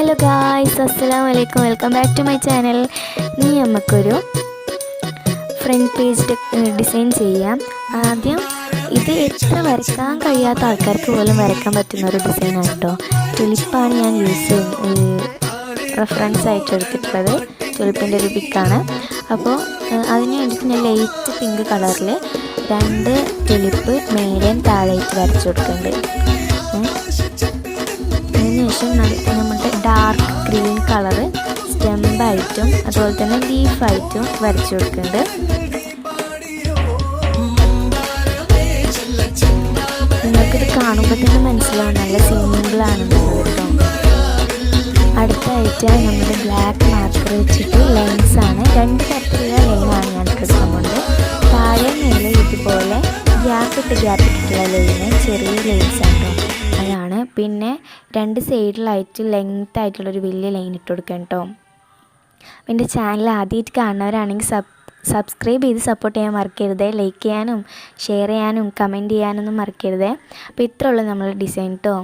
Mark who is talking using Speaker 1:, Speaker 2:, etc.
Speaker 1: Hello guys, അസ്സലാമു അലൈക്കും. Welcome back to my channel. ഇനി നമുക്കൊരു ഫ്രണ്ട് പേജ് ഡിസൈൻ ചെയ്യാം. ആദ്യം ഇത് എത്ര വരയ്ക്കാൻ കഴിയാത്ത ആൾക്കാർക്ക് പോലും വരയ്ക്കാൻ പറ്റുന്ന ഒരു ഡിസൈനാണ് കേട്ടോ. ടുലിപ്പാണ് ഞാൻ റെഫറൻസ് ആയിട്ട് എടുത്തിട്ടുള്ളത്. ടുലിപ്പിൻ്റെ ഒരു പിക്കാണ്. അപ്പോൾ അതിന് വേണ്ടിയിട്ട് ഞാൻ ലൈറ്റ് പിങ്ക് കളറിൽ 2 ടുലിപ്പ് മേലെയും താഴെയായിട്ട് വരച്ചു കൊടുക്കുന്നുണ്ട്. അതിനുശേഷം നമ്മുടെ ഡാർക്ക് ഗ്രീൻ കളറ് സ്റ്റെമ്പായിട്ടും അതുപോലെ തന്നെ ലീഫായിട്ടും വരച്ചു കൊടുക്കുന്നുണ്ട്. നിങ്ങൾക്കിത് കാണുമ്പോൾ തന്നെ മനസ്സിലാവും നല്ല സിമ്പിളാണെന്നുള്ളത് കേട്ടോ. അടുത്തായിട്ട് നമ്മുടെ ബ്ലാക്ക് മാർക്കർ വെച്ചിട്ട് ലൈൻസാണ്, 2 തരത്തിലുള്ള ലൈനാണ് ഞാൻ എടുക്കുന്നുണ്ട്. താഴെ മേലെ ഇതുപോലെ ഗ്യാപ്പിട്ടിട്ടുള്ള ലൈന് ചെറിയ ലൈൻസാണ് അതാണ്. പിന്നെ 2 സൈഡിലായിട്ട് ലെങ്ത് ആയിട്ടുള്ളൊരു വലിയ ലൈൻ ഇട്ട് കൊടുക്കാം കേട്ടോ. എൻ്റെ ചാനൽ ആദ്യമായിട്ട് കാണുന്നവരാണെങ്കിൽ സബ്സ്ക്രൈബ് ചെയ്ത് സപ്പോർട്ട് ചെയ്യാൻ മറക്കരുത്. ലൈക്ക് ചെയ്യാനും ഷെയർ ചെയ്യാനും കമൻറ്റ് ചെയ്യാനൊന്നും മറക്കരുത്. അപ്പോൾ ഇത്രയുള്ളൂ നമ്മൾ ഡിസൈൻ കേട്ടോ.